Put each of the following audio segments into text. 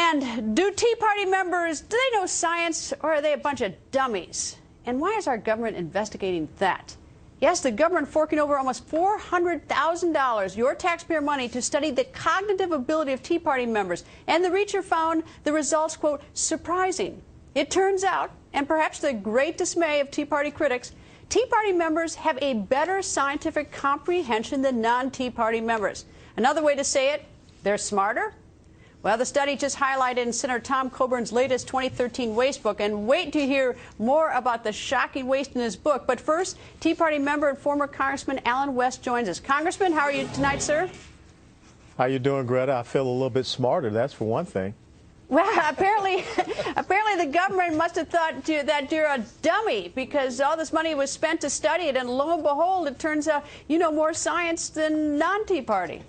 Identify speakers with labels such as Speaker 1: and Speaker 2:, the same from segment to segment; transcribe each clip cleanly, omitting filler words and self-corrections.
Speaker 1: And do Tea Party members, do they know science, or are they a bunch of dummies? And why is our government investigating that? Yes, the government forking over almost $400,000, your taxpayer money, to study the cognitive ability of Tea Party members. And the researcher found the results, quote, surprising. It turns out, and perhaps to the great dismay of Tea Party critics, Tea Party members have a better scientific comprehension than non-Tea Party members. Another way to say it, they're smarter. Well, the study just highlighted in Senator Tom Coburn's latest 2013 Wastebook, and wait to hear more about the shocking waste in his book. But first, Tea Party member and former Congressman Allen West joins us. Congressman, how are you tonight, sir?
Speaker 2: How you doing, Greta? I feel a little bit smarter, that's for one thing.
Speaker 1: Well, apparently the government must have thought that you're a dummy, because all this money was spent to study it, and lo and behold, it turns out you know more science than non-Tea Party.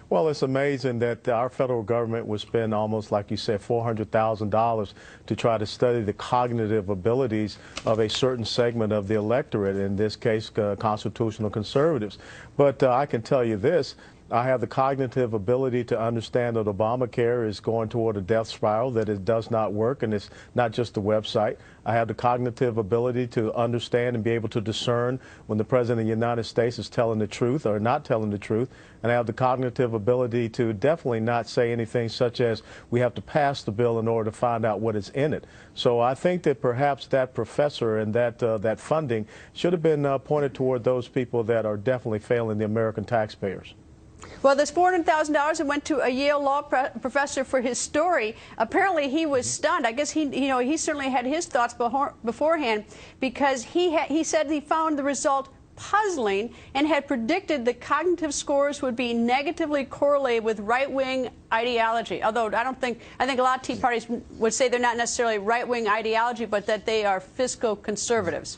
Speaker 2: Well, it's amazing that our federal government would spend almost, like you said, $400,000 to try to study the cognitive abilities of a certain segment of the electorate, in this case, constitutional conservatives. But I can tell you this. I have the cognitive ability to understand that Obamacare is going toward a death spiral, that it does not work, and it's not just the website. I have the cognitive ability to understand and be able to discern when the President of the United States is telling the truth or not telling the truth. And I have the cognitive ability to definitely not say anything such as we have to pass the bill in order to find out what is in it. So I think that perhaps that professor and that funding should have been pointed toward those people that are definitely failing the American taxpayers.
Speaker 1: Well, this $400,000 that went to a Yale law professor for his story, apparently he was stunned. I guess he certainly had his thoughts beforehand, because he said he found the result puzzling and had predicted the cognitive scores would be negatively correlated with right-wing ideology. Although I think a lot of Tea Parties would say they're not necessarily right-wing ideology, but that they are fiscal conservatives.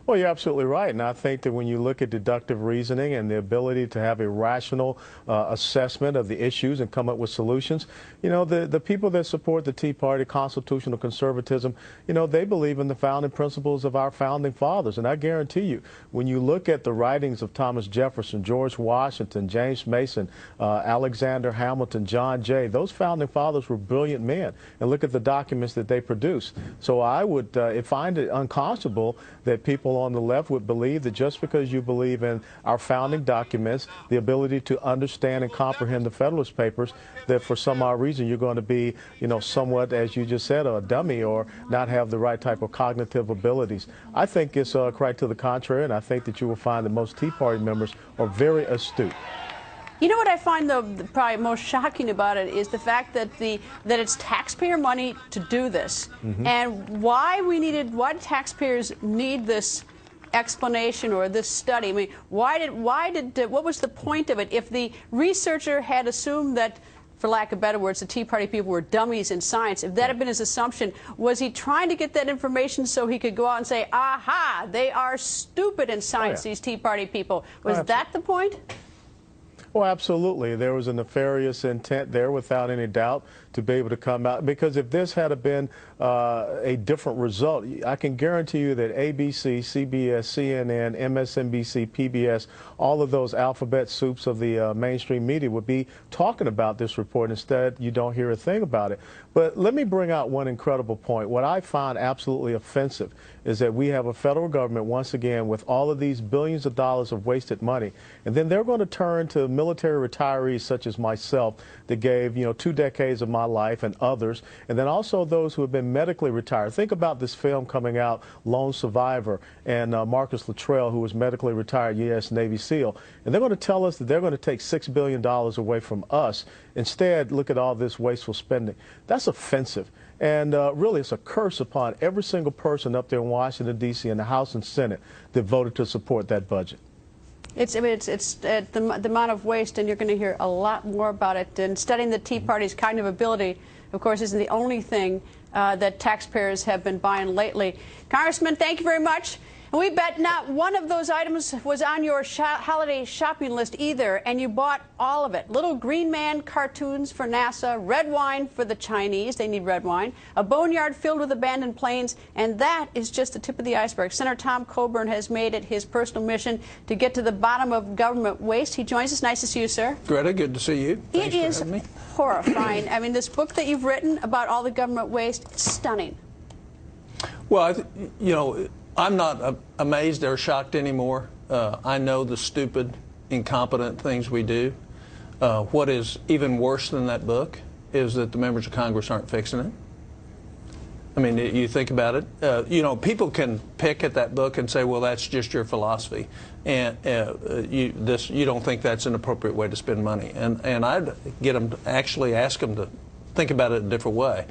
Speaker 2: Well, you're absolutely right, and I think that when you look at deductive reasoning and the ability to have a rational assessment of the issues and come up with solutions, you know, the people that support the Tea Party, constitutional conservatism, you know, they believe in the founding principles of our founding fathers. And I guarantee you, when you look at the writings of Thomas Jefferson, George Washington, James Mason, Alexander Hamilton, John Jay, those founding fathers were brilliant men. And look at the documents that they produced. So I would find it unconscionable that people on the left would believe that just because you believe in our founding documents, the ability to understand and comprehend the Federalist Papers, that for some odd reason you're going to be, you know, somewhat, as you just said, a dummy or not have the right type of cognitive abilities. I think it's quite to the contrary, and I think that you will find that most Tea Party members are very astute.
Speaker 1: You know what I find, though, probably most shocking about it is the fact that it's taxpayer money to do this, and why taxpayers need this explanation or this study. I mean, what was the point of it? If the researcher had assumed that, for lack of better words, the Tea Party people were dummies in science, if that had been his assumption, was he trying to get that information so he could go out and say, aha, they are stupid in science, these Tea Party people? Was that the point?
Speaker 2: Well, absolutely. There was a nefarious intent there, without any doubt, to be able to come out. Because if this had been a different result, I can guarantee you that ABC, CBS, CNN, MSNBC, PBS, all of those alphabet soups of the mainstream media would be talking about this report. Instead, you don't hear a thing about it. But let me bring out one incredible point. What I find absolutely offensive is that we have a federal government, once again, with all of these billions of dollars of wasted money, and then they're going to turn to military retirees such as myself that gave, you know, 2 decades of my life, and others, and then also those who have been medically retired. Think about this film coming out, Lone Survivor, and Marcus Luttrell, who was medically retired U.S. Navy SEAL, and they're going to tell us that they're going to take $6 billion away from us. Instead, look at all this wasteful spending. That's offensive. And really, it's a curse upon every single person up there in Washington, D.C., in the House and Senate that voted to support that budget.
Speaker 1: It's the amount of waste, and you're going to hear a lot more about it. And studying the Tea Party's cognitive ability, of course, isn't the only thing that taxpayers have been buying lately. Congressman, thank you very much. And we bet not one of those items was on your holiday shopping list either, and you bought all of it. Little green man cartoons for NASA, red wine for the Chinese, they need red wine, a boneyard filled with abandoned planes, and that is just the tip of the iceberg. Senator Tom Coburn has made it his personal mission to get to the bottom of government waste. He joins us. Nice to see you, sir.
Speaker 3: Greta, good to see you. Thanks
Speaker 1: it is
Speaker 3: for having me.
Speaker 1: Horrifying. I mean, this book that you've written about all the government waste, it's stunning.
Speaker 3: Well, you know, I'm not amazed or shocked anymore. I know the stupid, incompetent things we do. What is even worse than that book is that the members of Congress aren't fixing it. I mean, you think about it. You know, people can pick at that book and say, well, that's just your philosophy. And you don't think that's an appropriate way to spend money. And I'd get them to actually ask them to think about it a different way.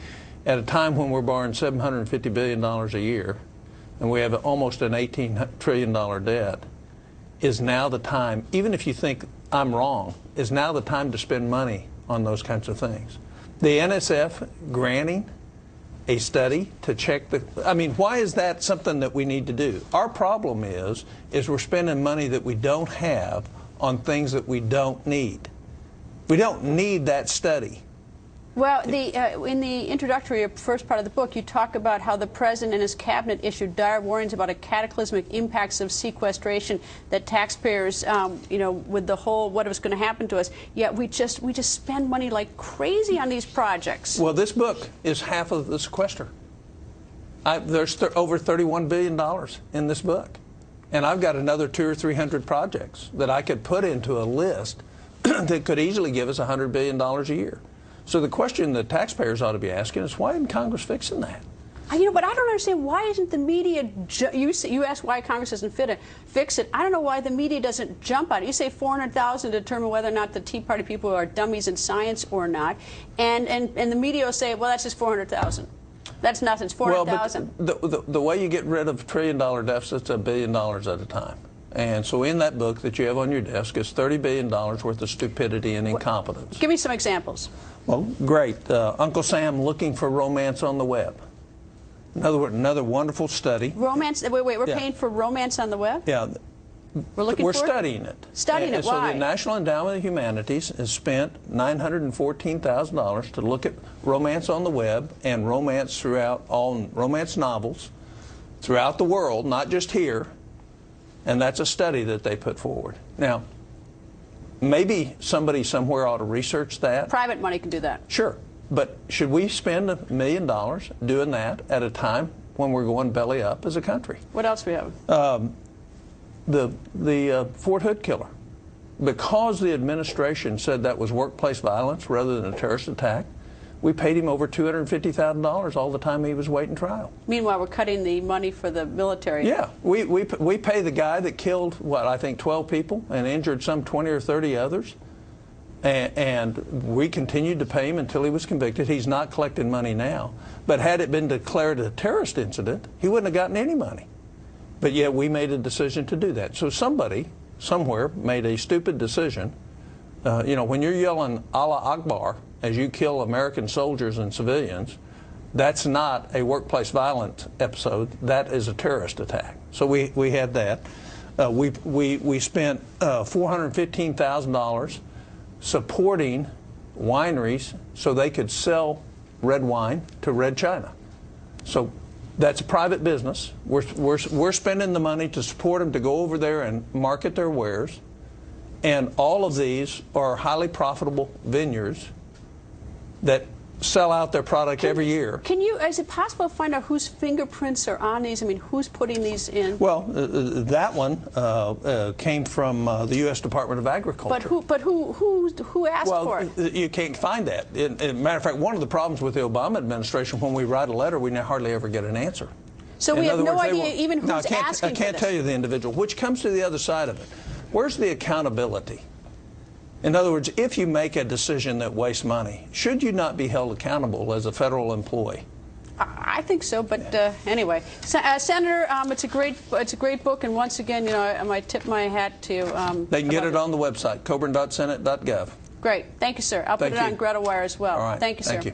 Speaker 3: At a time when we're borrowing $750 billion a year, and we have almost an $18 trillion debt, is now the time, even if you think I'm wrong, is now the time to spend money on those kinds of things. The NSF granting a study to check the, I mean, why is that something that we need to do? Our problem is we're spending money that we don't have on things that we don't need. We don't need that study.
Speaker 1: Well, in the introductory first part of the book, you talk about how the president and his cabinet issued dire warnings about a cataclysmic impacts of sequestration that taxpayers, you know, with the whole what was going to happen to us. Yet we just spend money like crazy on these projects.
Speaker 3: Well, this book is half of the sequester. There's over $31 billion in this book, and I've got another 200 or 300 projects that I could put into a list that could easily give us $100 billion a year. So the question that taxpayers ought to be asking is, why isn't Congress fixing that?
Speaker 1: You know, but I don't understand, why isn't the media, you ask why Congress doesn't fix it. I don't know why the media doesn't jump on it. You say 400,000 to determine whether or not the Tea Party people are dummies in science or not, and the media will say, well, that's just 400,000. That's nothing, it's 400,000.
Speaker 3: Well, the way you get rid of $1 trillion deficits, $1 billion at a time. And so in that book that you have on your desk is $30 billion worth of stupidity and incompetence.
Speaker 1: Give me some examples.
Speaker 3: Well, great. Uncle Sam looking for romance on the web. Another wonderful study.
Speaker 1: Romance? Wait, we're paying for romance on the web?
Speaker 3: Yeah. We're studying it.
Speaker 1: Studying it, why?
Speaker 3: So the National Endowment of Humanities has spent $914,000 to look at romance on the web and romance throughout all romance novels throughout the world, not just here. And that's a study that they put forward. Now, maybe somebody somewhere ought to research that.
Speaker 1: Private money can do that. Sure.
Speaker 3: But should we spend $1 million doing that at a time when we're going belly up as a country?
Speaker 1: What else we have?
Speaker 3: The Fort Hood killer. Because the administration said that was workplace violence rather than a terrorist attack, we paid him over $250,000 all the time he was waiting trial.
Speaker 1: Meanwhile, we're cutting the money for the military.
Speaker 3: Yeah, we pay the guy that killed, what, I think 12 people and injured some 20 or 30 others. And we continued to pay him until he was convicted. He's not collecting money now. But had it been declared a terrorist incident, he wouldn't have gotten any money. But yet we made a decision to do that. So somebody, somewhere, made a stupid decision. You know, when you're yelling Allah Akbar as you kill American soldiers and civilians, that's not a workplace violence episode. That is a terrorist attack. So we had that. We spent $415,000 supporting wineries so they could sell red wine to Red China. So that's a private business. We're spending the money to support them to go over there and market their wares. And all of these are highly profitable vineyards that sell out their product every year.
Speaker 1: Is it possible to find out whose fingerprints are on these? I mean, who's putting these in?
Speaker 3: Well, that one came from the U.S. Department of Agriculture.
Speaker 1: But who asked for it?
Speaker 3: Well, you can't find that. As a matter of fact, one of the problems with the Obama administration, when we write a letter, we hardly ever get an answer.
Speaker 1: So we have no idea even who's asking for this.
Speaker 3: I can't tell you the individual, which comes to the other side of it. Where's the accountability? In other words, if you make a decision that wastes money, should you not be held accountable as a federal employee?
Speaker 1: I think so, but anyway, Senator, it's a great book, and once again, you know, I might tip my hat to.
Speaker 3: They can get it on the website, coburn.senate.gov.
Speaker 1: Great, thank you, sir. I'll put it on Greta Wire as well.
Speaker 3: All right.
Speaker 1: Thank you, sir.
Speaker 3: Thank you.